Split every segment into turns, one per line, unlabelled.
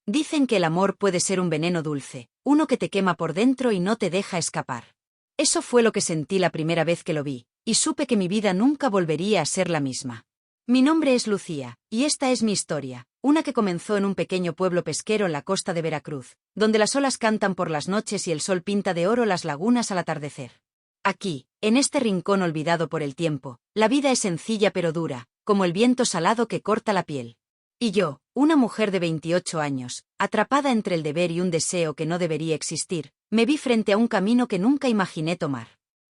Dicen que el amor puede ser un veneno dulce, uno que te quema por dentro y no te deja escapar. Eso fue lo que sentí la primera vez que lo vi, y supe que mi vida nunca volvería a ser la misma. Mi nombre es Lucía, y esta es mi historia, una que comenzó en un pequeño pueblo pesquero en la costa de Veracruz, donde las olas cantan por las noches y el sol pinta de oro las lagunas al atardecer. Aquí, en este rincón olvidado por el tiempo, la vida es sencilla pero dura, como el viento salado que corta la piel. Y yo, una mujer de 28 años, atrapada entre el deber y un deseo que no debería existir, me vi frente a un camino que nunca imaginé tomar.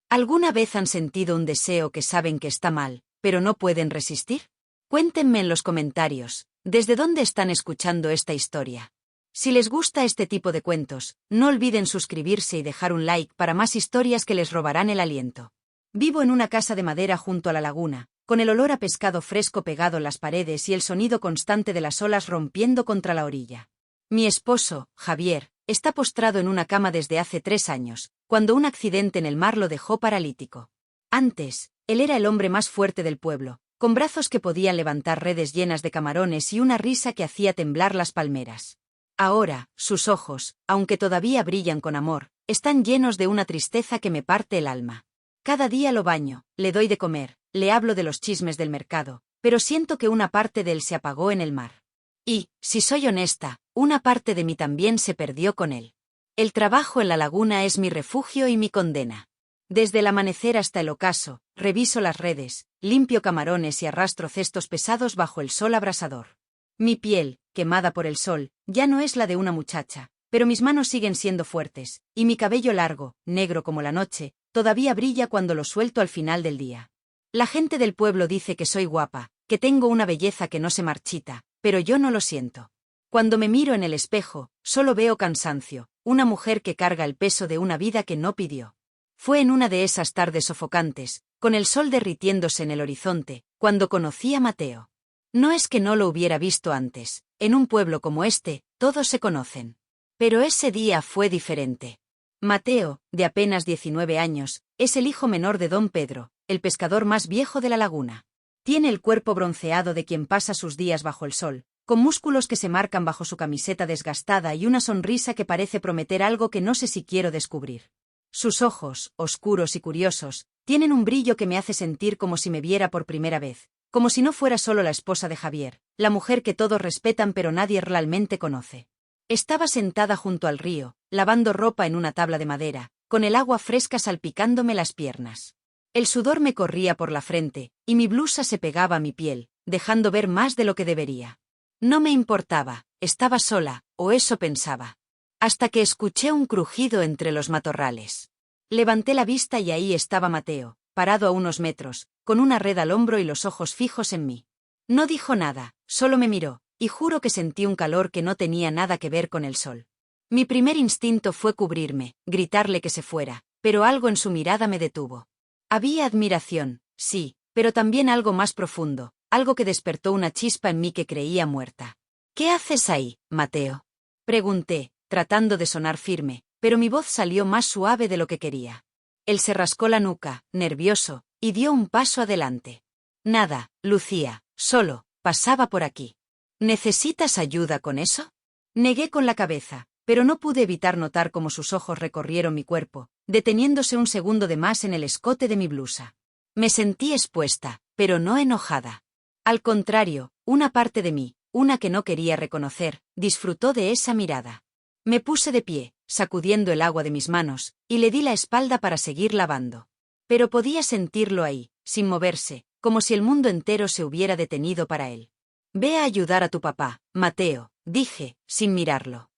¿Alguna vez han sentido un deseo que saben que está mal, pero no pueden resistir? Cuéntenme en los comentarios, ¿desde dónde están escuchando esta historia? Si les gusta este tipo de cuentos, no olviden suscribirse y dejar un like para más historias que les robarán el aliento. Vivo en una casa de madera junto a la laguna, con el olor a pescado fresco pegado en las paredes y el sonido constante de las olas rompiendo contra la orilla. Mi esposo, Javier, está postrado en una cama desde hace 3 años, cuando un accidente en el mar lo dejó paralítico. Antes, él era el hombre más fuerte del pueblo, con brazos que podían levantar redes llenas de camarones y una risa que hacía temblar las palmeras. Ahora, sus ojos, aunque todavía brillan con amor, están llenos de una tristeza que me parte el alma. Cada día lo baño, le doy de comer, le hablo de los chismes del mercado, pero siento que una parte de él se apagó en el mar. Y, si soy honesta, una parte de mí también se perdió con él. El trabajo en la laguna es mi refugio y mi condena. Desde el amanecer hasta el ocaso, reviso las redes, limpio camarones y arrastro cestos pesados bajo el sol abrasador. Mi piel, quemada por el sol, ya no es la de una muchacha, pero mis manos siguen siendo fuertes, y mi cabello largo, negro como la noche, todavía brilla cuando lo suelto al final del día. La gente del pueblo dice que soy guapa, que tengo una belleza que no se marchita, pero yo no lo siento. Cuando me miro en el espejo, solo veo cansancio, una mujer que carga el peso de una vida que no pidió. Fue en una de esas tardes sofocantes, con el sol derritiéndose en el horizonte, cuando conocí a Mateo. No es que no lo hubiera visto antes, en un pueblo como este, todos se conocen. Pero ese día fue diferente. Mateo, de apenas 19 años, es el hijo menor de don Pedro, el pescador más viejo de la laguna. Tiene el cuerpo bronceado de quien pasa sus días bajo el sol, con músculos que se marcan bajo su camiseta desgastada y una sonrisa que parece prometer algo que no sé si quiero descubrir. Sus ojos, oscuros y curiosos, tienen un brillo que me hace sentir como si me viera por primera vez, como si no fuera solo la esposa de Javier, la mujer que todos respetan pero nadie realmente conoce. Estaba sentada junto al río, lavando ropa en una tabla de madera, con el agua fresca salpicándome las piernas. El sudor me corría por la frente, y mi blusa se pegaba a mi piel, dejando ver más de lo que debería. No me importaba, estaba sola, o eso pensaba. Hasta que escuché un crujido entre los matorrales. Levanté la vista y ahí estaba Mateo, parado a unos metros, con una red al hombro y los ojos fijos en mí. No dijo nada, solo me miró, y juro que sentí un calor que no tenía nada que ver con el sol. Mi primer instinto fue cubrirme, gritarle que se fuera, pero algo en su mirada me detuvo. Había admiración, sí, pero también algo más profundo, algo que despertó una chispa en mí que creía muerta. ¿Qué haces ahí, Mateo?, pregunté, tratando de sonar firme, pero mi voz salió más suave de lo que quería. Él se rascó la nuca, nervioso, y dio un paso adelante. Nada, Lucía, solo, pasaba por aquí. ¿Necesitas ayuda con eso? Negué con la cabeza, pero no pude evitar notar cómo sus ojos recorrieron mi cuerpo, deteniéndose un segundo de más en el escote de mi blusa. Me sentí expuesta, pero no enojada. Al contrario, una parte de mí, una que no quería reconocer, disfrutó de esa mirada. Me puse de pie, sacudiendo el agua de mis manos, y le di la espalda para seguir lavando. Pero podía sentirlo ahí, sin moverse, como si el mundo entero se hubiera detenido para él. Ve a ayudar a tu papá, Mateo, dije, sin mirarlo.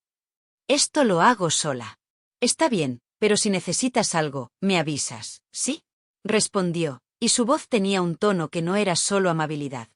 Esto lo hago sola. Está bien, pero si necesitas algo, me avisas, ¿sí? Respondió, y su voz tenía un tono que no era solo amabilidad.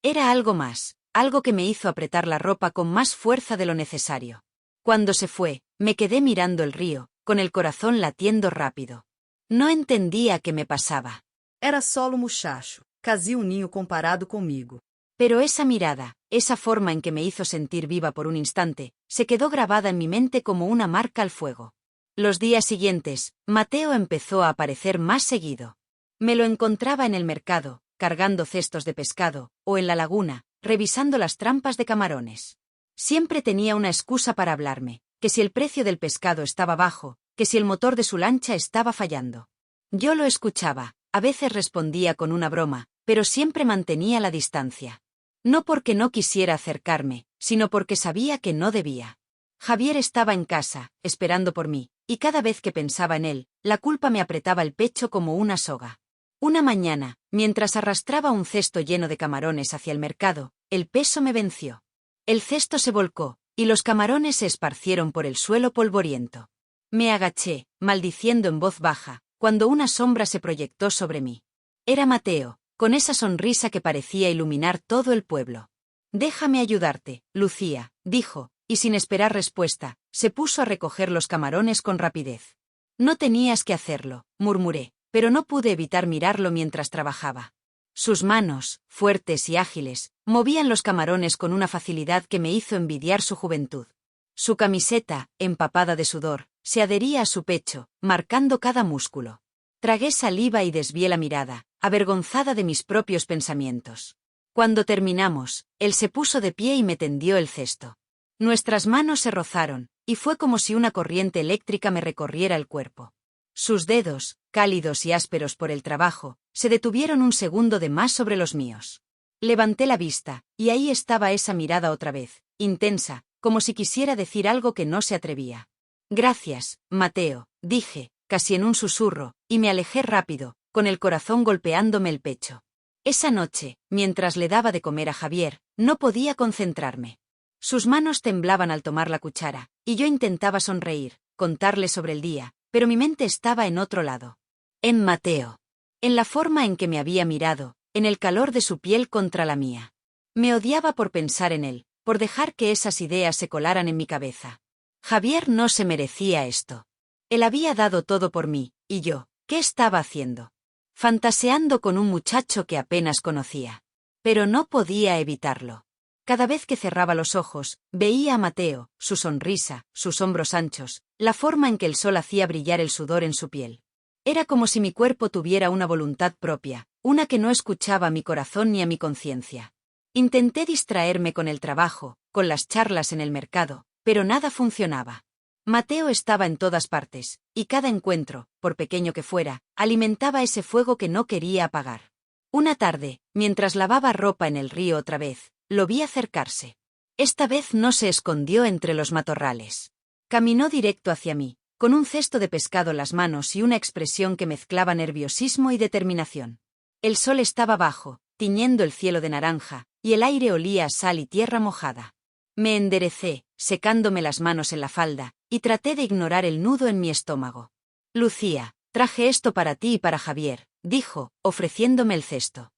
Era algo más, algo que me hizo apretar la ropa con más fuerza de lo necesario. Cuando se fue, me quedé mirando el río, con el corazón latiendo rápido. No entendía qué me pasaba.
Era solo um muchacho, fazia ninho comparado comigo.
Pero esa mirada, esa forma en que me hizo sentir viva por un instante, se quedó grabada en mi mente como una marca al fuego. Los días siguientes, Mateo empezó a aparecer más seguido. Me lo encontraba en el mercado, cargando cestos de pescado, o en la laguna, revisando las trampas de camarones. Siempre tenía una excusa para hablarme, que si el precio del pescado estaba bajo, que si el motor de su lancha estaba fallando. Yo lo escuchaba, a veces respondía con una broma, pero siempre mantenía la distancia. No porque no quisiera acercarme, sino porque sabía que no debía. Javier estaba en casa, esperando por mí, y cada vez que pensaba en él, la culpa me apretaba el pecho como una soga. Una mañana, mientras arrastraba un cesto lleno de camarones hacia el mercado, el peso me venció. El cesto se volcó, y los camarones se esparcieron por el suelo polvoriento. Me agaché, maldiciendo en voz baja, cuando una sombra se proyectó sobre mí. Era Mateo, con esa sonrisa que parecía iluminar todo el pueblo. «Déjame ayudarte, Lucía», dijo, y sin esperar respuesta, se puso a recoger los camarones con rapidez. «No tenías que hacerlo», murmuré, pero no pude evitar mirarlo mientras trabajaba. Sus manos, fuertes y ágiles, movían los camarones con una facilidad que me hizo envidiar su juventud. Su camiseta, empapada de sudor, se adhería a su pecho, marcando cada músculo. Tragué saliva y desvié la mirada, avergonzada de mis propios pensamientos. Cuando terminamos, él se puso de pie y me tendió el cesto. Nuestras manos se rozaron, y fue como si una corriente eléctrica me recorriera el cuerpo. Sus dedos, cálidos y ásperos por el trabajo, se detuvieron un segundo de más sobre los míos. Levanté la vista, y ahí estaba esa mirada otra vez, intensa, como si quisiera decir algo que no se atrevía. «Gracias, Mateo», dije, casi en un susurro, y me alejé rápido, con el corazón golpeándome el pecho. Esa noche, mientras le daba de comer a Javier, no podía concentrarme. Sus manos temblaban al tomar la cuchara, y yo intentaba sonreír, contarle sobre el día, pero mi mente estaba en otro lado. En Mateo. En la forma en que me había mirado, en el calor de su piel contra la mía. Me odiaba por pensar en él, por dejar que esas ideas se colaran en mi cabeza. Javier no se merecía esto. Él había dado todo por mí, y yo, ¿qué estaba haciendo? Fantaseando con un muchacho que apenas conocía. Pero no podía evitarlo. Cada vez que cerraba los ojos, veía a Mateo, su sonrisa, sus hombros anchos, la forma en que el sol hacía brillar el sudor en su piel. Era como si mi cuerpo tuviera una voluntad propia, una que no escuchaba a mi corazón ni a mi conciencia. Intenté distraerme con el trabajo, con las charlas en el mercado, pero nada funcionaba. Mateo estaba en todas partes, y cada encuentro, por pequeño que fuera, alimentaba ese fuego que no quería apagar. Una tarde, mientras lavaba ropa en el río otra vez, lo vi acercarse. Esta vez no se escondió entre los matorrales. Caminó directo hacia mí, con un cesto de pescado en las manos y una expresión que mezclaba nerviosismo y determinación. El sol estaba bajo, tiñendo el cielo de naranja, y el aire olía a sal y tierra mojada. Me enderecé, secándome las manos en la falda, y traté de ignorar el nudo en mi estómago. «Lucía, traje esto para ti y para Javier», dijo, ofreciéndome el cesto.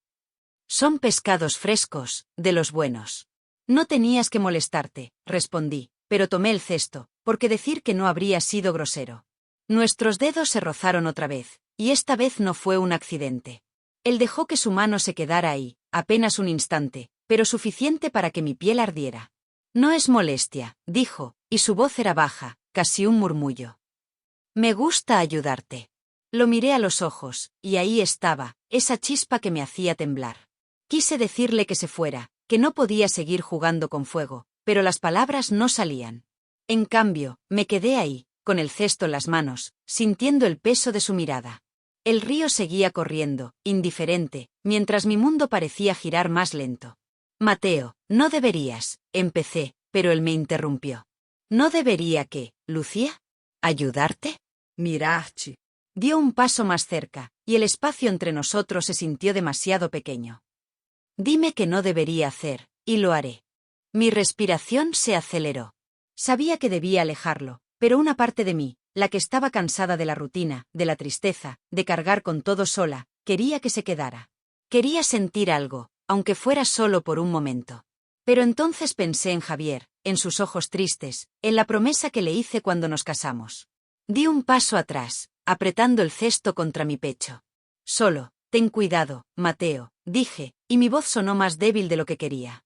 «Son pescados frescos, de los buenos». «No tenías que molestarte», respondí, pero tomé el cesto, porque decir que no habría sido grosero. Nuestros dedos se rozaron otra vez, y esta vez no fue un accidente. Él dejó que su mano se quedara ahí, apenas un instante, pero suficiente para que mi piel ardiera. «No es molestia», dijo, y su voz era baja, casi un murmullo. «Me gusta ayudarte». Lo miré a los ojos, y ahí estaba, esa chispa que me hacía temblar. Quise decirle que se fuera, que no podía seguir jugando con fuego, pero las palabras no salían. En cambio, me quedé ahí, con el cesto en las manos, sintiendo el peso de su mirada. El río seguía corriendo, indiferente, mientras mi mundo parecía girar más lento. «Mateo, no deberías», empecé, pero él me interrumpió. «¿No debería qué, Lucía? ¿Ayudarte?»
Mirarte.
Dio un paso más cerca, y el espacio entre nosotros se sintió demasiado pequeño. «Dime que no debería hacer, y lo haré». Mi respiración se aceleró. Sabía que debía alejarlo, pero una parte de mí, la que estaba cansada de la rutina, de la tristeza, de cargar con todo sola, quería que se quedara. Quería sentir algo, aunque fuera solo por un momento. Pero entonces pensé en Javier, en sus ojos tristes, en la promesa que le hice cuando nos casamos. Di un paso atrás, apretando el cesto contra mi pecho. «Solo, ten cuidado, Mateo», dije, y mi voz sonó más débil de lo que quería.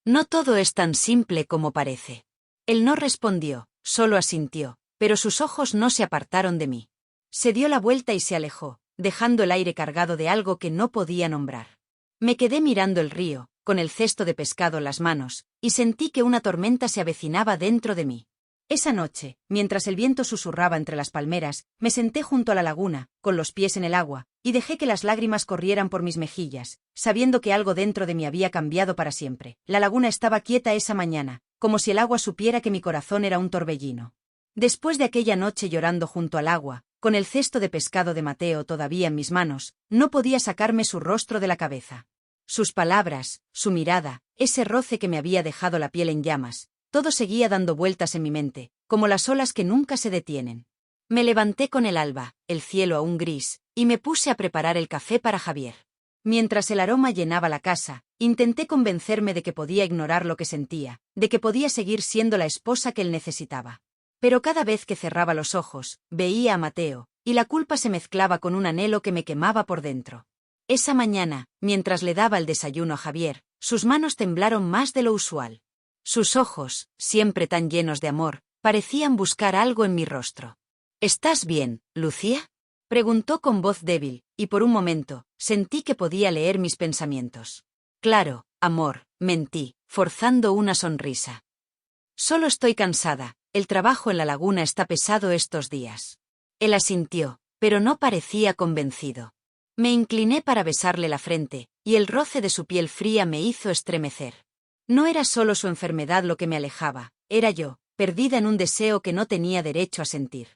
«No todo es tan simple como parece». Él no respondió, solo asintió, pero sus ojos no se apartaron de mí. Se dio la vuelta y se alejó, dejando el aire cargado de algo que no podía nombrar. Me quedé mirando el río, con el cesto de pescado en las manos, y sentí que una tormenta se avecinaba dentro de mí. Esa noche, mientras el viento susurraba entre las palmeras, me senté junto a la laguna, con los pies en el agua, y dejé que las lágrimas corrieran por mis mejillas, sabiendo que algo dentro de mí había cambiado para siempre. La laguna estaba quieta esa mañana, como si el agua supiera que mi corazón era un torbellino. Después de aquella noche llorando junto al agua, con el cesto de pescado de Mateo todavía en mis manos, no podía sacarme su rostro de la cabeza. Sus palabras, su mirada, ese roce que me había dejado la piel en llamas, todo seguía dando vueltas en mi mente, como las olas que nunca se detienen. Me levanté con el alba, el cielo aún gris, y me puse a preparar el café para Javier. Mientras el aroma llenaba la casa, intenté convencerme de que podía ignorar lo que sentía, de que podía seguir siendo la esposa que él necesitaba. Pero cada vez que cerraba los ojos, veía a Mateo, y la culpa se mezclaba con un anhelo que me quemaba por dentro. Esa mañana, mientras le daba el desayuno a Javier, sus manos temblaron más de lo usual. Sus ojos, siempre tan llenos de amor, parecían buscar algo en mi rostro. ¿Estás bien, Lucía?, preguntó con voz débil, y por un momento, sentí que podía leer mis pensamientos. Claro, amor, mentí, forzando una sonrisa. Solo estoy cansada, el trabajo en la laguna está pesado estos días. Él asintió, pero no parecía convencido. Me incliné para besarle la frente, y el roce de su piel fría me hizo estremecer. No era solo su enfermedad lo que me alejaba, era yo, perdida en un deseo que no tenía derecho a sentir.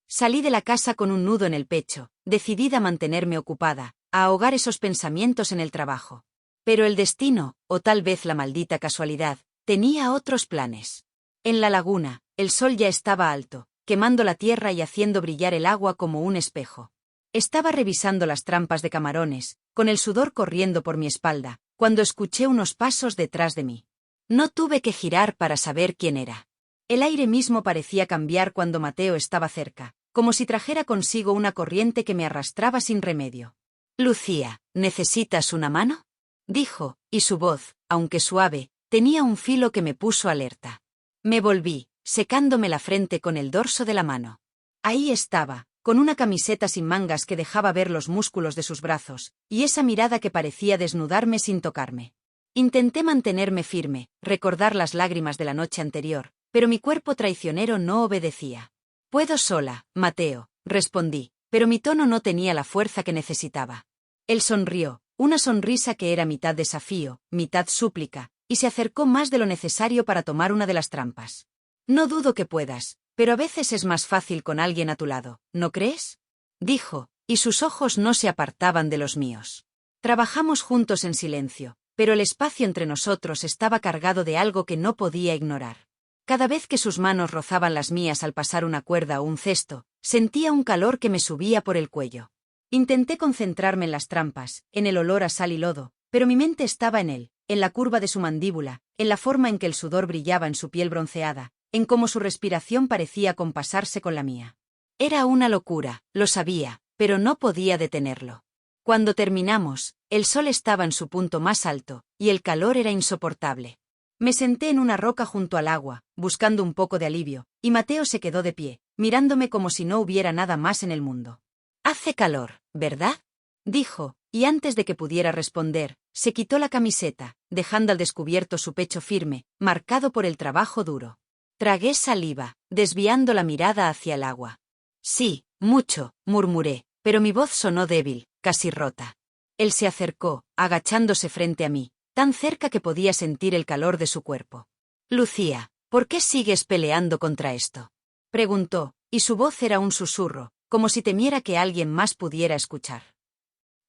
Salí de la casa con un nudo en el pecho, decidida a mantenerme ocupada, a ahogar esos pensamientos en el trabajo. Pero el destino, o tal vez la maldita casualidad, tenía otros planes. En la laguna, el sol ya estaba alto, quemando la tierra y haciendo brillar el agua como un espejo. Estaba revisando las trampas de camarones, con el sudor corriendo por mi espalda, cuando escuché unos pasos detrás de mí. No tuve que girar para saber quién era. El aire mismo parecía cambiar cuando Mateo estaba cerca, como si trajera consigo una corriente que me arrastraba sin remedio. «Lucía, ¿necesitas una mano?», dijo, y su voz, aunque suave, tenía un filo que me puso alerta. Me volví, secándome la frente con el dorso de la mano. Ahí estaba, con una camiseta sin mangas que dejaba ver los músculos de sus brazos, y esa mirada que parecía desnudarme sin tocarme. Intenté mantenerme firme, recordar las lágrimas de la noche anterior, pero mi cuerpo traicionero no obedecía. «Puedo sola, Mateo», respondí, pero mi tono no tenía la fuerza que necesitaba. Él sonrió, una sonrisa que era mitad desafío, mitad súplica, y se acercó más de lo necesario para tomar una de las trampas. «No dudo que puedas, pero a veces es más fácil con alguien a tu lado, ¿no crees?», dijo, y sus ojos no se apartaban de los míos. Trabajamos juntos en silencio, pero el espacio entre nosotros estaba cargado de algo que no podía ignorar. Cada vez que sus manos rozaban las mías al pasar una cuerda o un cesto, sentía un calor que me subía por el cuello. Intenté concentrarme en las trampas, en el olor a sal y lodo, pero mi mente estaba en él, en la curva de su mandíbula, en la forma en que el sudor brillaba en su piel bronceada, en cómo su respiración parecía compasarse con la mía. Era una locura, lo sabía, pero no podía detenerlo. Cuando terminamos, el sol estaba en su punto más alto, y el calor era insoportable. Me senté en una roca junto al agua, buscando un poco de alivio, y Mateo se quedó de pie, mirándome como si no hubiera nada más en el mundo. «Hace calor, ¿verdad?», dijo, y antes de que pudiera responder, se quitó la camiseta, dejando al descubierto su pecho firme, marcado por el trabajo duro. Tragué saliva, desviando la mirada hacia el agua. «Sí, mucho», murmuré, pero mi voz sonó débil, casi rota. Él se acercó, agachándose frente a mí, tan cerca que podía sentir el calor de su cuerpo. «Lucía, ¿por qué sigues peleando contra esto?», preguntó, y su voz era un susurro, como si temiera que alguien más pudiera escuchar.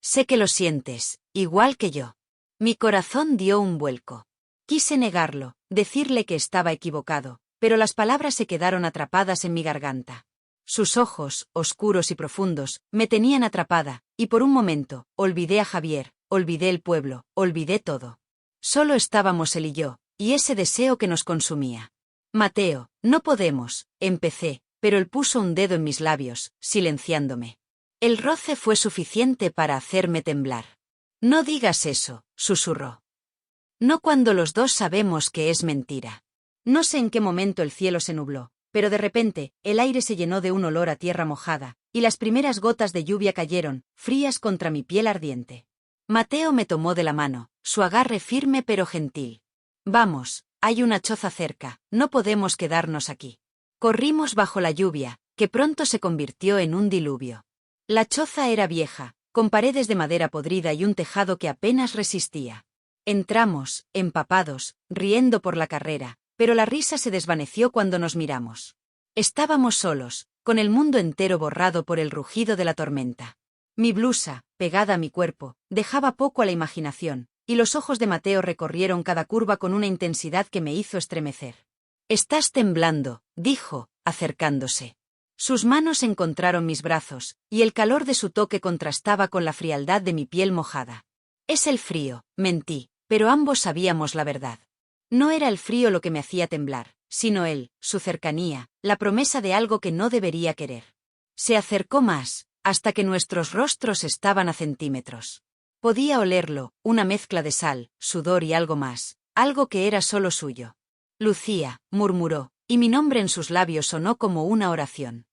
«Sé que lo sientes, igual que yo». Mi corazón dio un vuelco. Quise negarlo, decirle que estaba equivocado, pero las palabras se quedaron atrapadas en mi garganta. Sus ojos, oscuros y profundos, me tenían atrapada, y por un momento, olvidé a Javier, olvidé el pueblo, olvidé todo. Solo estábamos él y yo, y ese deseo que nos consumía. «Mateo, no podemos», empecé, pero él puso un dedo en mis labios, silenciándome. El roce fue suficiente para hacerme temblar. «No digas eso», susurró. «No cuando los dos sabemos que es mentira». No sé en qué momento el cielo se nubló, pero de repente, el aire se llenó de un olor a tierra mojada, y las primeras gotas de lluvia cayeron, frías contra mi piel ardiente. Mateo me tomó de la mano, su agarre firme pero gentil. «Vamos», hay una choza cerca, no podemos quedarnos aquí. Corrimos bajo la lluvia, que pronto se convirtió en un diluvio. La choza era vieja, con paredes de madera podrida y un tejado que apenas resistía. Entramos, empapados, riendo por la carrera, pero la risa se desvaneció cuando nos miramos. Estábamos solos, con el mundo entero borrado por el rugido de la tormenta. Mi blusa, pegada a mi cuerpo, dejaba poco a la imaginación, y los ojos de Mateo recorrieron cada curva con una intensidad que me hizo estremecer. «Estás temblando», dijo, acercándose. Sus manos encontraron mis brazos, y el calor de su toque contrastaba con la frialdad de mi piel mojada. «Es el frío», mentí, pero ambos sabíamos la verdad. No era el frío lo que me hacía temblar, sino él, su cercanía, la promesa de algo que no debería querer. Se acercó más, hasta que nuestros rostros estaban a centímetros. Podía olerlo, una mezcla de sal, sudor y algo más, algo que era solo suyo. «Lucía», murmuró, y mi nombre en sus labios sonó como una oración.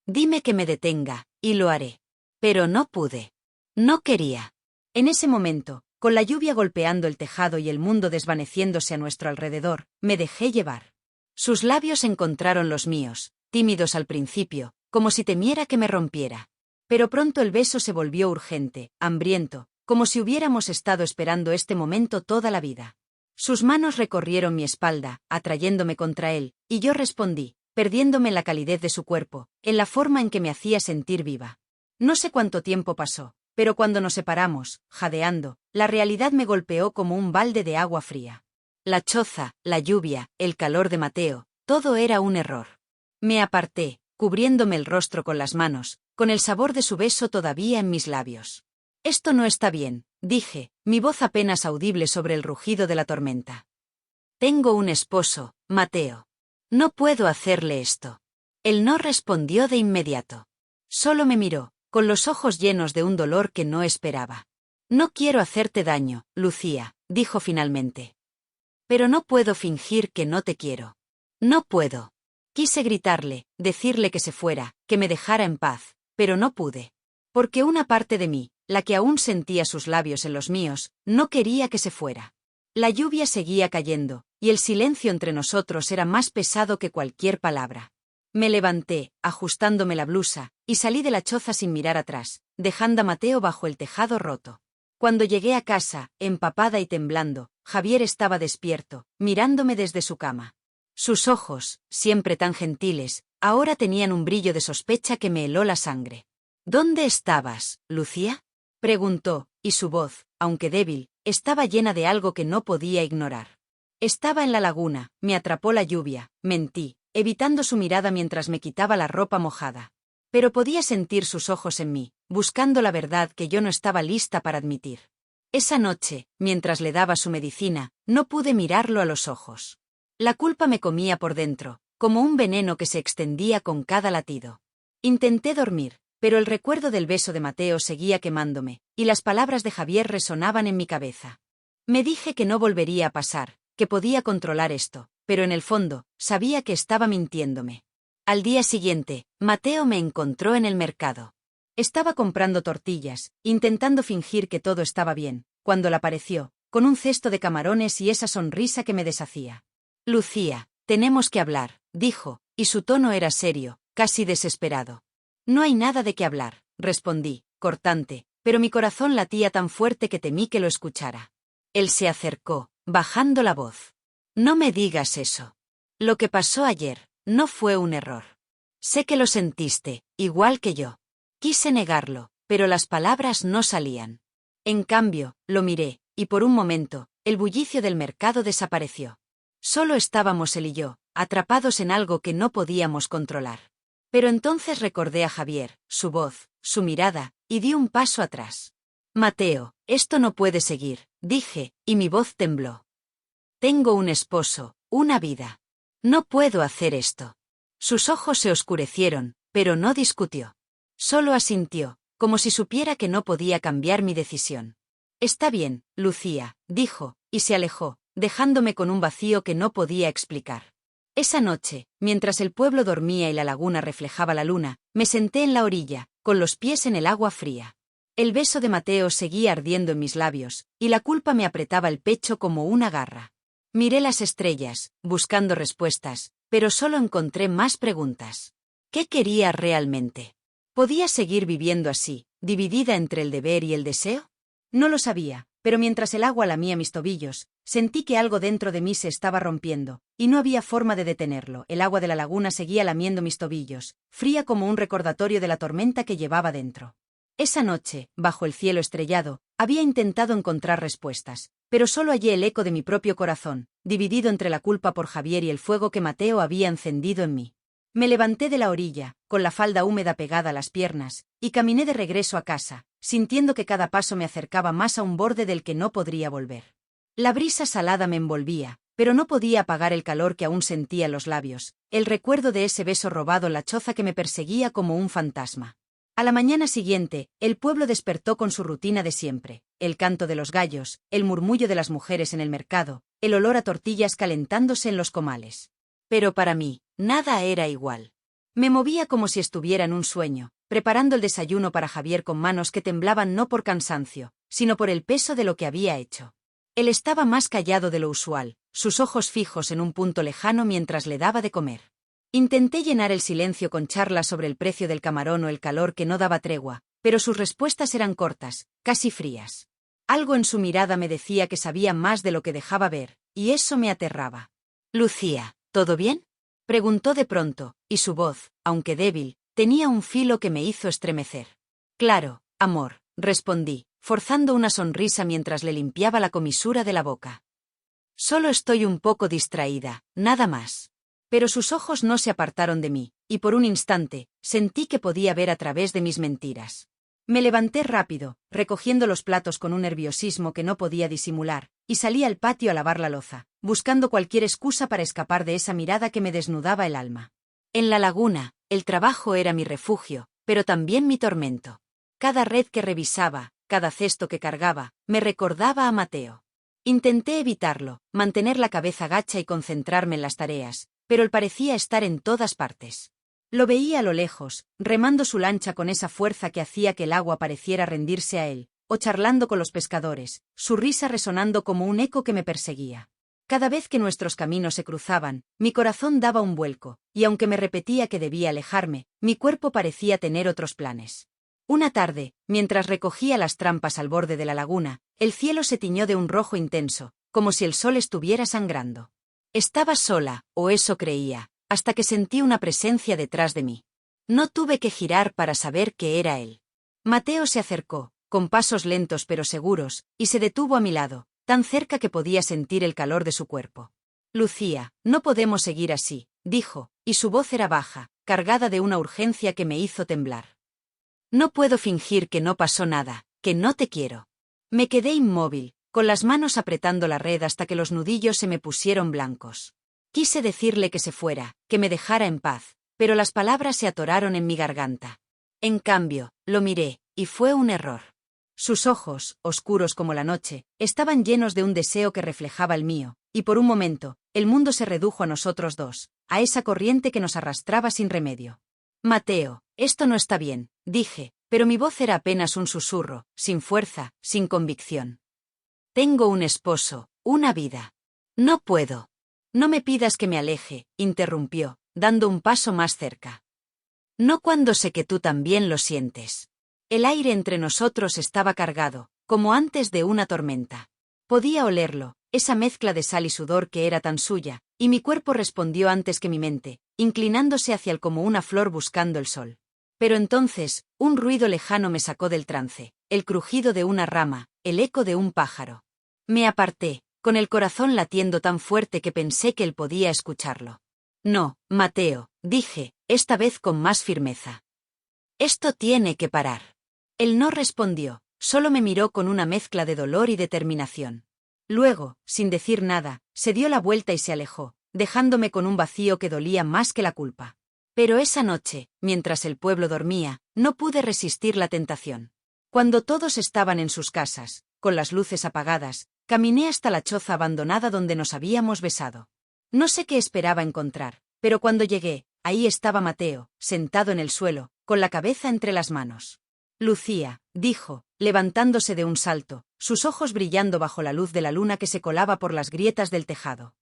«Dime que me detenga, y lo haré». Pero no pude. No quería. En ese momento, con la lluvia golpeando el tejado y el mundo desvaneciéndose a nuestro alrededor, me dejé llevar. Sus labios encontraron los míos, tímidos al principio, como si temiera que me rompiera. Pero pronto el beso se volvió urgente, hambriento, como si hubiéramos estado esperando este momento toda la vida. Sus manos recorrieron mi espalda, atrayéndome contra él, y yo respondí, perdiéndome en la calidez de su cuerpo, en la forma en que me hacía sentir viva. No sé cuánto tiempo pasó, pero cuando nos separamos, jadeando, la realidad me golpeó como un balde de agua fría. La choza, la lluvia, el calor de Mateo, todo era un error. Me aparté, cubriéndome el rostro con las manos, con el sabor de su beso todavía en mis labios. «Esto no está bien», dije, mi voz apenas audible sobre el rugido de la tormenta. «Tengo un esposo, Mateo. No puedo hacerle esto». Él no respondió de inmediato. Solo me miró, con los ojos llenos de un dolor que no esperaba. «No quiero hacerte daño, Lucía», dijo finalmente. «Pero no puedo fingir que no te quiero. No puedo». Quise gritarle, decirle que se fuera, que me dejara en paz, pero no pude. Porque una parte de mí, la que aún sentía sus labios en los míos, no quería que se fuera. La lluvia seguía cayendo, y el silencio entre nosotros era más pesado que cualquier palabra. Me levanté, ajustándome la blusa, y salí de la choza sin mirar atrás, dejando a Mateo bajo el tejado roto. Cuando llegué a casa, empapada y temblando, Javier estaba despierto, mirándome desde su cama. Sus ojos, siempre tan gentiles, ahora tenían un brillo de sospecha que me heló la sangre. «¿Dónde estabas, Lucía?», preguntó, y su voz, aunque débil, estaba llena de algo que no podía ignorar. «Estaba en la laguna», me atrapó la lluvia, mentí, evitando su mirada mientras me quitaba la ropa mojada. Pero podía sentir sus ojos en mí, buscando la verdad que yo no estaba lista para admitir. Esa noche, mientras le daba su medicina, no pude mirarlo a los ojos. La culpa me comía por dentro, como un veneno que se extendía con cada latido. Intenté dormir, pero el recuerdo del beso de Mateo seguía quemándome, y las palabras de Javier resonaban en mi cabeza. Me dije que no volvería a pasar, que podía controlar esto, pero en el fondo, sabía que estaba mintiéndome. Al día siguiente, Mateo me encontró en el mercado. Estaba comprando tortillas, intentando fingir que todo estaba bien, cuando la apareció, con un cesto de camarones y esa sonrisa que me deshacía. «Lucía, tenemos que hablar», dijo, y su tono era serio, casi desesperado. «No hay nada de qué hablar», respondí, cortante, pero mi corazón latía tan fuerte que temí que lo escuchara. Él se acercó, bajando la voz. «No me digas eso. Lo que pasó ayer no fue un error. Sé que lo sentiste, igual que yo». Quise negarlo, pero las palabras no salían. En cambio, lo miré, y por un momento, el bullicio del mercado desapareció. Solo estábamos él y yo, atrapados en algo que no podíamos controlar. Pero entonces recordé a Javier, su voz, su mirada, y di un paso atrás. «Mateo, esto no puede seguir», dije, y mi voz tembló. «Tengo un esposo, una vida. No puedo hacer esto». Sus ojos se oscurecieron, pero no discutió. Solo asintió, como si supiera que no podía cambiar mi decisión. «Está bien, Lucía», dijo, y se alejó, dejándome con un vacío que no podía explicar. Esa noche, mientras el pueblo dormía y la laguna reflejaba la luna, me senté en la orilla, con los pies en el agua fría. El beso de Mateo seguía ardiendo en mis labios, y la culpa me apretaba el pecho como una garra. Miré las estrellas, buscando respuestas, pero solo encontré más preguntas. ¿Qué quería realmente? ¿Podía seguir viviendo así, dividida entre el deber y el deseo? No lo sabía, pero mientras el agua lamía mis tobillos, sentí que algo dentro de mí se estaba rompiendo, y no había forma de detenerlo. El agua de la laguna seguía lamiendo mis tobillos, fría como un recordatorio de la tormenta que llevaba dentro. Esa noche, bajo el cielo estrellado, había intentado encontrar respuestas, pero solo hallé el eco de mi propio corazón, dividido entre la culpa por Javier y el fuego que Mateo había encendido en mí. Me levanté de la orilla, con la falda húmeda pegada a las piernas, y caminé de regreso a casa, sintiendo que cada paso me acercaba más a un borde del que no podría volver. La brisa salada me envolvía, pero no podía apagar el calor que aún sentía en los labios, el recuerdo de ese beso robado en la choza que me perseguía como un fantasma. A la mañana siguiente, el pueblo despertó con su rutina de siempre, el canto de los gallos, el murmullo de las mujeres en el mercado, el olor a tortillas calentándose en los comales. Pero para mí, nada era igual. Me movía como si estuviera en un sueño, preparando el desayuno para Javier con manos que temblaban no por cansancio, sino por el peso de lo que había hecho. Él estaba más callado de lo usual, sus ojos fijos en un punto lejano mientras le daba de comer. Intenté llenar el silencio con charlas sobre el precio del camarón o el calor que no daba tregua, pero sus respuestas eran cortas, casi frías. Algo en su mirada me decía que sabía más de lo que dejaba ver, y eso me aterraba. «Lucía, ¿todo bien?», preguntó de pronto, y su voz, aunque débil, tenía un filo que me hizo estremecer. «Claro, amor», respondí, forzando una sonrisa mientras le limpiaba la comisura de la boca. «Solo estoy un poco distraída, nada más». Pero sus ojos no se apartaron de mí, y por un instante, sentí que podía ver a través de mis mentiras. Me levanté rápido, recogiendo los platos con un nerviosismo que no podía disimular, y salí al patio a lavar la loza, buscando cualquier excusa para escapar de esa mirada que me desnudaba el alma. En la laguna, el trabajo era mi refugio, pero también mi tormento. Cada red que revisaba, cada cesto que cargaba, me recordaba a Mateo. Intenté evitarlo, mantener la cabeza gacha y concentrarme en las tareas, pero él parecía estar en todas partes. Lo veía a lo lejos, remando su lancha con esa fuerza que hacía que el agua pareciera rendirse a él, o charlando con los pescadores, su risa resonando como un eco que me perseguía. Cada vez que nuestros caminos se cruzaban, mi corazón daba un vuelco, y aunque me repetía que debía alejarme, mi cuerpo parecía tener otros planes. Una tarde, mientras recogía las trampas al borde de la laguna, el cielo se tiñó de un rojo intenso, como si el sol estuviera sangrando. Estaba sola, o eso creía, hasta que sentí una presencia detrás de mí. No tuve que girar para saber que era él. Mateo se acercó, con pasos lentos pero seguros, y se detuvo a mi lado, tan cerca que podía sentir el calor de su cuerpo. «Lucía, no podemos seguir así», dijo, y su voz era baja, cargada de una urgencia que me hizo temblar. «No puedo fingir que no pasó nada, que no te quiero». Me quedé inmóvil, con las manos apretando la red hasta que los nudillos se me pusieron blancos. Quise decirle que se fuera, que me dejara en paz, pero las palabras se atoraron en mi garganta. En cambio, lo miré, y fue un error. Sus ojos, oscuros como la noche, estaban llenos de un deseo que reflejaba el mío, y por un momento, el mundo se redujo a nosotros dos, a esa corriente que nos arrastraba sin remedio. «Mateo, esto no está bien», dije, pero mi voz era apenas un susurro, sin fuerza, sin convicción. «Tengo un esposo, una vida. No puedo». «No me pidas que me aleje», interrumpió, dando un paso más cerca. «No cuando sé que tú también lo sientes». El aire entre nosotros estaba cargado, como antes de una tormenta. Podía olerlo, esa mezcla de sal y sudor que era tan suya, y mi cuerpo respondió antes que mi mente, inclinándose hacia él como una flor buscando el sol. Pero entonces, un ruido lejano me sacó del trance, el crujido de una rama, el eco de un pájaro. Me aparté, con el corazón latiendo tan fuerte que pensé que él podía escucharlo. «No, Mateo», dije, esta vez con más firmeza. «Esto tiene que parar». Él no respondió, solo me miró con una mezcla de dolor y determinación. Luego, sin decir nada, se dio la vuelta y se alejó, dejándome con un vacío que dolía más que la culpa. Pero esa noche, mientras el pueblo dormía, no pude resistir la tentación. Cuando todos estaban en sus casas, con las luces apagadas, caminé hasta la choza abandonada donde nos habíamos besado. No sé qué esperaba encontrar, pero cuando llegué, ahí estaba Mateo, sentado en el suelo, con la cabeza entre las manos. «Lucía», dijo, levantándose de un salto, sus ojos brillando bajo la luz de la luna que se colaba por las grietas del tejado.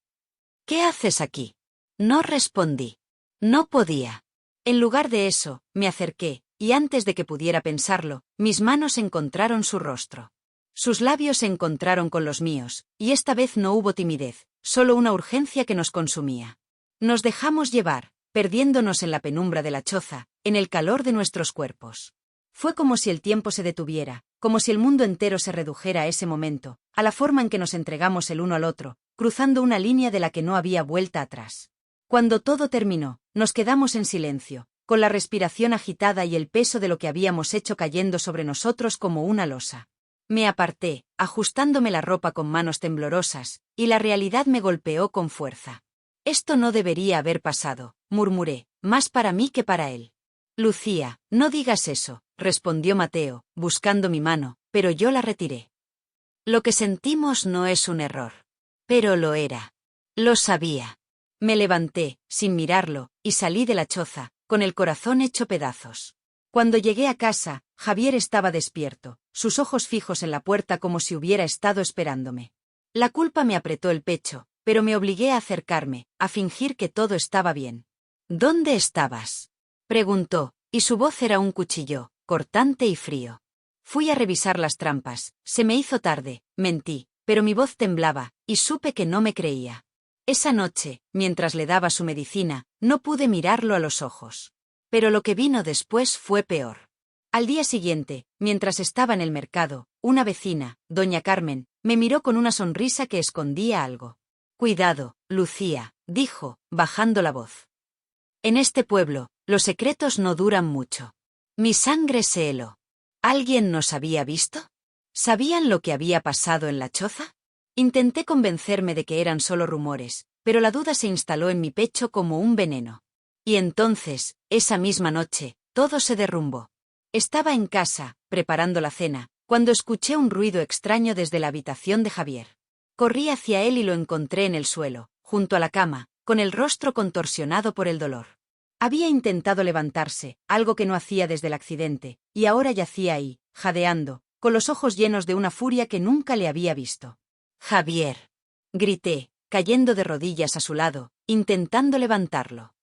«¿Qué haces aquí?» No respondí. No podía. En lugar de eso, me acerqué, y antes de que pudiera pensarlo, mis manos encontraron su rostro. Sus labios se encontraron con los míos, y esta vez no hubo timidez, solo una urgencia que nos consumía. Nos dejamos llevar, perdiéndonos en la penumbra de la choza, en el calor de nuestros cuerpos. Fue como si el tiempo se detuviera, como si el mundo entero se redujera a ese momento, a la forma en que nos entregamos el uno al otro, cruzando una línea de la que no había vuelta atrás. Cuando todo terminó, nos quedamos en silencio, con la respiración agitada y el peso de lo que habíamos hecho cayendo sobre nosotros como una losa. Me aparté, ajustándome la ropa con manos temblorosas, y la realidad me golpeó con fuerza. «Esto no debería haber pasado», murmuré, más para mí que para él. «Lucía, no digas eso», respondió Mateo, buscando mi mano, pero yo la retiré. «Lo que sentimos no es un error». Pero lo era. Lo sabía. Me levanté, sin mirarlo, y salí de la choza, con el corazón hecho pedazos. Cuando llegué a casa, Javier estaba despierto, sus ojos fijos en la puerta como si hubiera estado esperándome. La culpa me apretó el pecho, pero me obligué a acercarme, a fingir que todo estaba bien. «¿Dónde estabas?», preguntó, y su voz era un cuchillo, cortante y frío. Fui a revisar las trampas, se me hizo tarde, mentí, pero mi voz temblaba, y supe que no me creía. Esa noche, mientras le daba su medicina, no pude mirarlo a los ojos. Pero lo que vino después fue peor. Al día siguiente, mientras estaba en el mercado, una vecina, doña Carmen, me miró con una sonrisa que escondía algo. «Cuidado, Lucía», dijo, bajando la voz. «En este pueblo, los secretos no duran mucho». Mi sangre se heló. ¿Alguien nos había visto? ¿Sabían lo que había pasado en la choza? Intenté convencerme de que eran solo rumores, pero la duda se instaló en mi pecho como un veneno. Y entonces, esa misma noche, todo se derrumbó. Estaba en casa, preparando la cena, cuando escuché un ruido extraño desde la habitación de Javier. Corrí hacia él y lo encontré en el suelo, junto a la cama, con el rostro contorsionado por el dolor. Había intentado levantarse, algo que no hacía desde el accidente, y ahora yacía ahí, jadeando, con los ojos llenos de una furia que nunca le había visto. «Javier», grité, cayendo de rodillas a su lado, intentando levantarlo.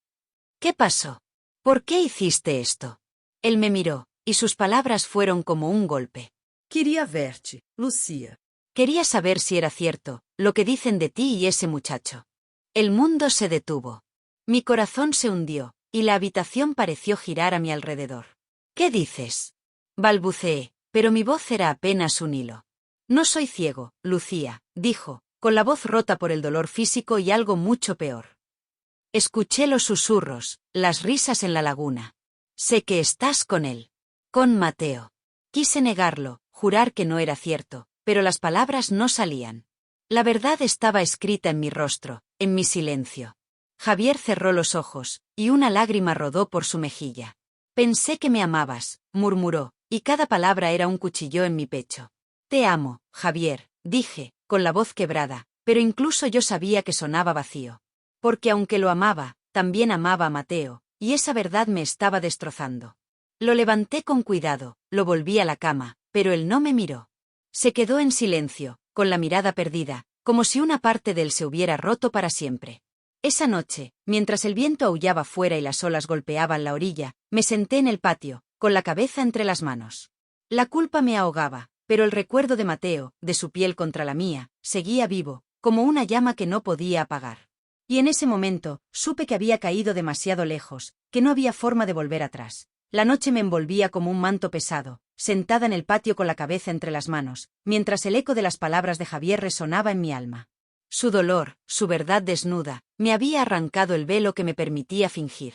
«¿Qué pasó? ¿Por qué hiciste esto?» Él me miró, y sus palabras fueron como un golpe.
Quería verte, Lucía.
Quería saber si era cierto, lo que dicen de ti y ese muchacho. El mundo se detuvo. Mi corazón se hundió, y la habitación pareció girar a mi alrededor. «¿Qué dices?», balbuceé, pero mi voz era apenas un hilo. «No soy ciego, Lucía», dijo, con la voz rota por el dolor físico y algo mucho peor. «Escuché los susurros, las risas en la laguna. Sé que estás con él. Con Mateo». Quise negarlo, jurar que no era cierto, pero las palabras no salían. La verdad estaba escrita en mi rostro, en mi silencio. Javier cerró los ojos, y una lágrima rodó por su mejilla. «Pensé que me amabas», murmuró, y cada palabra era un cuchillo en mi pecho. «Te amo, Javier», dije, con la voz quebrada, pero incluso yo sabía que sonaba vacío. Porque aunque lo amaba, también amaba a Mateo, y esa verdad me estaba destrozando. Lo levanté con cuidado, lo volví a la cama, pero él no me miró. Se quedó en silencio, con la mirada perdida, como si una parte de él se hubiera roto para siempre. Esa noche, mientras el viento aullaba fuera y las olas golpeaban la orilla, me senté en el patio, con la cabeza entre las manos. La culpa me ahogaba, pero el recuerdo de Mateo, de su piel contra la mía, seguía vivo, como una llama que no podía apagar. Y en ese momento, supe que había caído demasiado lejos, que no había forma de volver atrás. La noche me envolvía como un manto pesado, sentada en el patio con la cabeza entre las manos, mientras el eco de las palabras de Javier resonaba en mi alma. Su dolor, su verdad desnuda, me había arrancado el velo que me permitía fingir.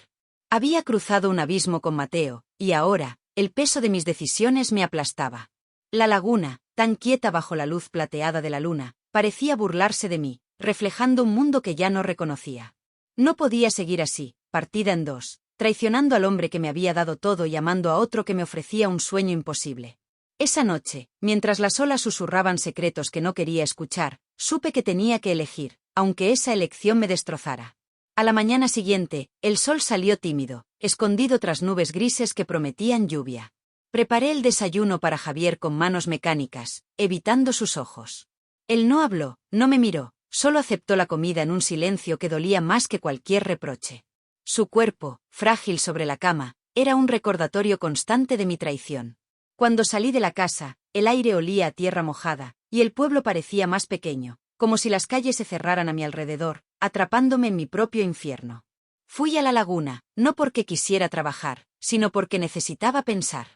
Había cruzado un abismo con Mateo, y ahora, el peso de mis decisiones me aplastaba. La laguna, tan quieta bajo la luz plateada de la luna, parecía burlarse de mí, reflejando un mundo que ya no reconocía. No podía seguir así, partida en dos, traicionando al hombre que me había dado todo y amando a otro que me ofrecía un sueño imposible. Esa noche, mientras las olas susurraban secretos que no quería escuchar, supe que tenía que elegir, aunque esa elección me destrozara. A la mañana siguiente, el sol salió tímido, escondido tras nubes grises que prometían lluvia. Preparé el desayuno para Javier con manos mecánicas, evitando sus ojos. Él no habló, no me miró, solo aceptó la comida en un silencio que dolía más que cualquier reproche. Su cuerpo, frágil sobre la cama, era un recordatorio constante de mi traición. Cuando salí de la casa, el aire olía a tierra mojada, y el pueblo parecía más pequeño, como si las calles se cerraran a mi alrededor, atrapándome en mi propio infierno. Fui a la laguna, no porque quisiera trabajar, sino porque necesitaba pensar.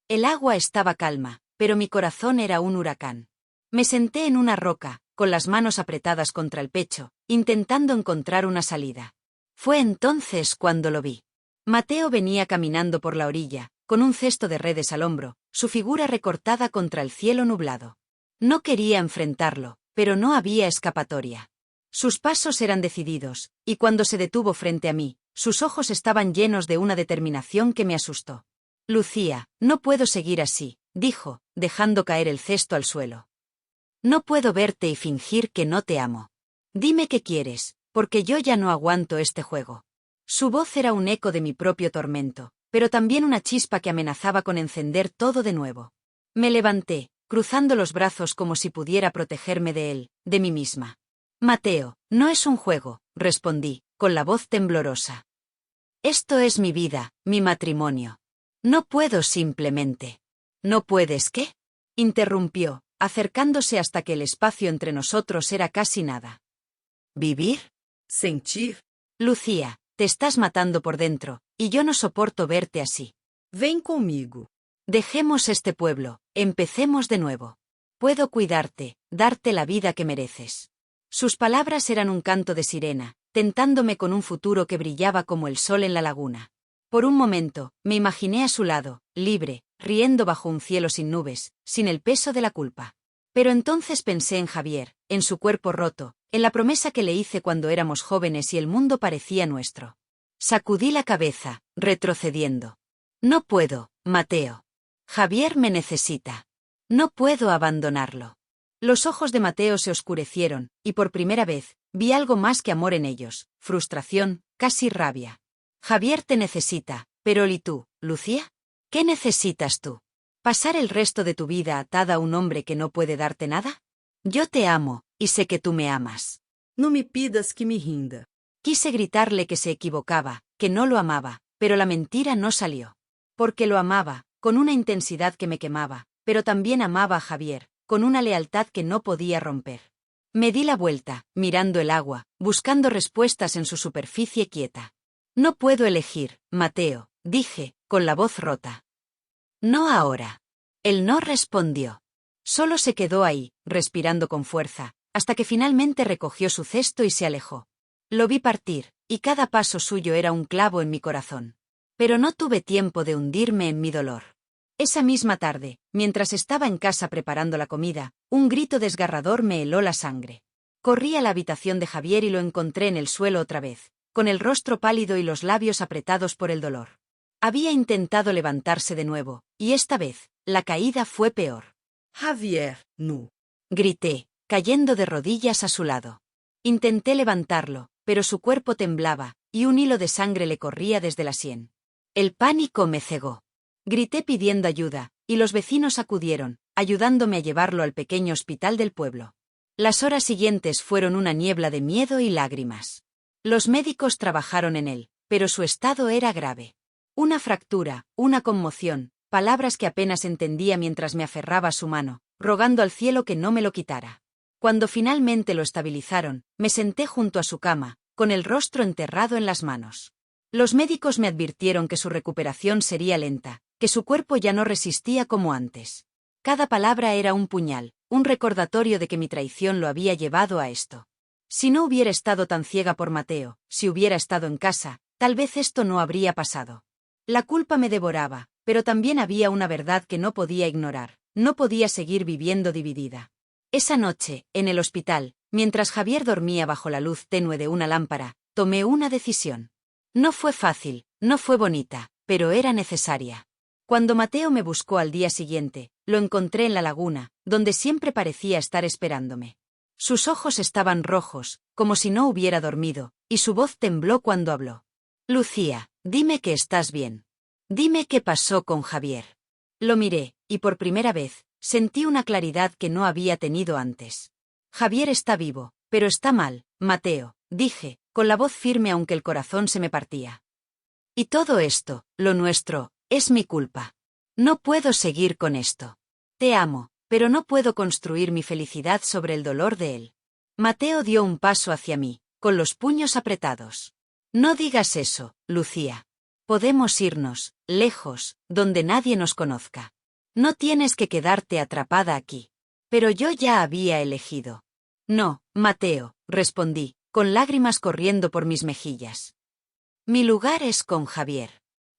El agua estaba calma, pero mi corazón era un huracán. Me senté en una roca, con las manos apretadas contra el pecho, intentando encontrar una salida. Fue entonces cuando lo vi. Mateo venía caminando por la orilla, con un cesto de redes al hombro, su figura recortada contra el cielo nublado. No quería enfrentarlo, pero no había escapatoria. Sus pasos eran decididos, y cuando se detuvo frente a mí, sus ojos estaban llenos de una determinación que me asustó. Lucía, no puedo seguir así, dijo, dejando caer el cesto al suelo. No puedo verte y fingir que no te amo. Dime qué quieres, porque yo ya no aguanto este juego. Su voz era un eco de mi propio tormento, pero también una chispa que amenazaba con encender todo de nuevo. Me levanté, cruzando los brazos como si pudiera protegerme de él, de mí misma. Mateo, no es un juego, respondí, con la voz temblorosa. Esto es mi vida, mi matrimonio. No puedo simplemente. ¿No puedes qué? Interrumpió, acercándose hasta que el espacio entre nosotros era casi nada. ¿Vivir?
Sentir?
Lucía, te estás matando por dentro, y yo no soporto verte así.
Vem comigo.
Dejemos este pueblo, empecemos de nuevo. Puedo cuidarte, darte la vida que mereces. Sus palabras eran un canto de sirena, tentándome con un futuro que brillaba como el sol en la laguna. Por un momento, me imaginé a su lado, libre, riendo bajo un cielo sin nubes, sin el peso de la culpa. Pero entonces pensé en Javier, en su cuerpo roto, en la promesa que le hice cuando éramos jóvenes y el mundo parecía nuestro. Sacudí la cabeza, retrocediendo. No puedo, Mateo. Javier me necesita. No puedo abandonarlo. Los ojos de Mateo se oscurecieron, y por primera vez, vi algo más que amor en ellos, frustración, casi rabia. Javier te necesita, pero ¿y tú, Lucía? ¿Qué necesitas tú? ¿Pasar el resto de tu vida atada a un hombre que no puede darte nada? Yo te amo, y sé que tú me amas.
Não me pidas que me rinda.
Quise gritarle que se equivocaba, que no lo amaba, pero la mentira no salió. Porque lo amaba, con una intensidad que me quemaba, pero también amaba a Javier, con una lealtad que no podía romper. Me di la vuelta, mirando el agua, buscando respuestas en su superficie quieta. No puedo elegir, Mateo, dije, con la voz rota. No ahora. Él no respondió. Solo se quedó ahí, respirando con fuerza, hasta que finalmente recogió su cesto y se alejó. Lo vi partir, y cada paso suyo era un clavo en mi corazón. Pero no tuve tiempo de hundirme en mi dolor. Esa misma tarde, mientras estaba en casa preparando la comida, un grito desgarrador me heló la sangre. Corrí a la habitación de Javier y lo encontré en el suelo otra vez, con el rostro pálido y los labios apretados por el dolor. Había intentado levantarse de nuevo, y esta vez, la caída fue peor.
Javier, nu.
Grité, cayendo de rodillas a su lado. Intenté levantarlo, pero su cuerpo temblaba, y un hilo de sangre le corría desde la sien. El pánico me cegó. Grité pidiendo ayuda, y los vecinos acudieron, ayudándome a llevarlo al pequeño hospital del pueblo. Las horas siguientes fueron una niebla de miedo y lágrimas. Los médicos trabajaron en él, pero su estado era grave. Una fractura, una conmoción, palabras que apenas entendía mientras me aferraba a su mano, rogando al cielo que no me lo quitara. Cuando finalmente lo estabilizaron, me senté junto a su cama, con el rostro enterrado en las manos. Los médicos me advirtieron que su recuperación sería lenta, que su cuerpo ya no resistía como antes. Cada palabra era un puñal, un recordatorio de que mi traición lo había llevado a esto. Si no hubiera estado tan ciega por Mateo, si hubiera estado en casa, tal vez esto no habría pasado. La culpa me devoraba, pero también había una verdad que no podía ignorar, no podía seguir viviendo dividida. Esa noche, en el hospital, mientras Javier dormía bajo la luz tenue de una lámpara, tomé una decisión. No fue fácil, no fue bonita, pero era necesaria. Cuando Mateo me buscó al día siguiente, lo encontré en la laguna, donde siempre parecía estar esperándome. Sus ojos estaban rojos, como si no hubiera dormido, y su voz tembló cuando habló. Lucía, dime que estás bien. Dime qué pasó con Javier. Lo miré, y por primera vez, sentí una claridad que no había tenido antes. Javier está vivo, pero está mal, Mateo, dije, con la voz firme aunque el corazón se me partía. Y todo esto, lo nuestro, es mi culpa. No puedo seguir con esto. Te amo, pero no puedo construir mi felicidad sobre el dolor de él. Mateo dio un paso hacia mí, con los puños apretados. No digas eso, Lucía. Podemos irnos, lejos, donde nadie nos conozca. No tienes que quedarte atrapada aquí. Pero yo ya había elegido. No, Mateo, respondí, con lágrimas corriendo por mis mejillas. Mi lugar es con Javier.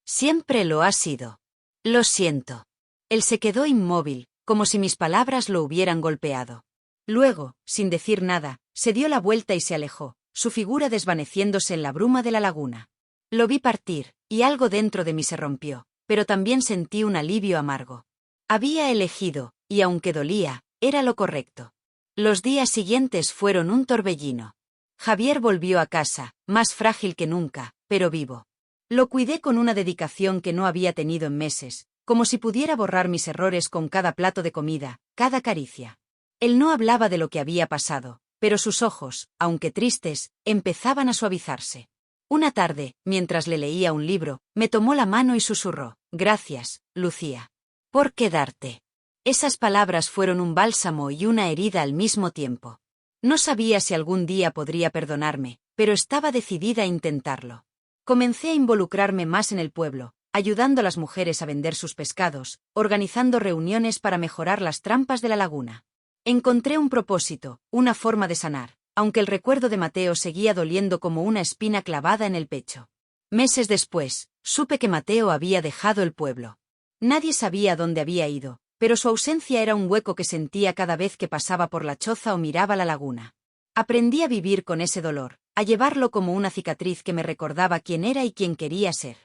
Siempre lo ha sido. Lo siento. Él se quedó inmóvil, como si mis palabras lo hubieran golpeado. Luego, sin decir nada, se dio la vuelta y se alejó, su figura desvaneciéndose en la bruma de la laguna. Lo vi partir, y algo dentro de mí se rompió, pero también sentí un alivio amargo. Había elegido, y aunque dolía, era lo correcto. Los días siguientes fueron un torbellino. Javier volvió a casa, más frágil que nunca, pero vivo. Lo cuidé con una dedicación que no había tenido en meses, como si pudiera borrar mis errores con cada plato de comida, cada caricia. Él no hablaba de lo que había pasado, pero sus ojos, aunque tristes, empezaban a suavizarse. Una tarde, mientras le leía un libro, me tomó la mano y susurró: «Gracias, Lucía. Por quedarte». Esas palabras fueron un bálsamo y una herida al mismo tiempo. No sabía si algún día podría perdonarme, pero estaba decidida a intentarlo. Comencé a involucrarme más en el pueblo, ayudando a las mujeres a vender sus pescados, organizando reuniones para mejorar las trampas de la laguna. Encontré un propósito, una forma de sanar, aunque el recuerdo de Mateo seguía doliendo como una espina clavada en el pecho. Meses después, supe que Mateo había dejado el pueblo. Nadie sabía dónde había ido, pero su ausencia era un hueco que sentía cada vez que pasaba por la choza o miraba la laguna. Aprendí a vivir con ese dolor, a llevarlo como una cicatriz que me recordaba quién era y quién quería ser.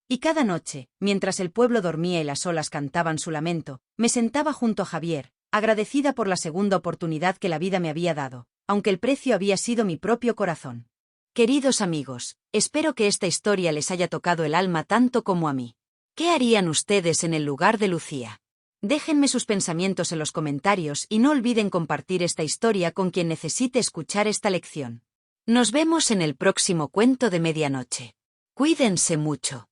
Y cada noche, mientras el pueblo dormía y las olas cantaban su lamento, me sentaba junto a Javier, agradecida por la segunda oportunidad que la vida me había dado, aunque el precio había sido mi propio corazón. Queridos amigos, espero que esta historia les haya tocado el alma tanto como a mí. ¿Qué harían ustedes en el lugar de Lucía? Déjenme sus pensamientos en los comentarios y no olviden compartir esta historia con quien necesite escuchar esta lección. Nos vemos en el próximo cuento de medianoche. Cuídense mucho.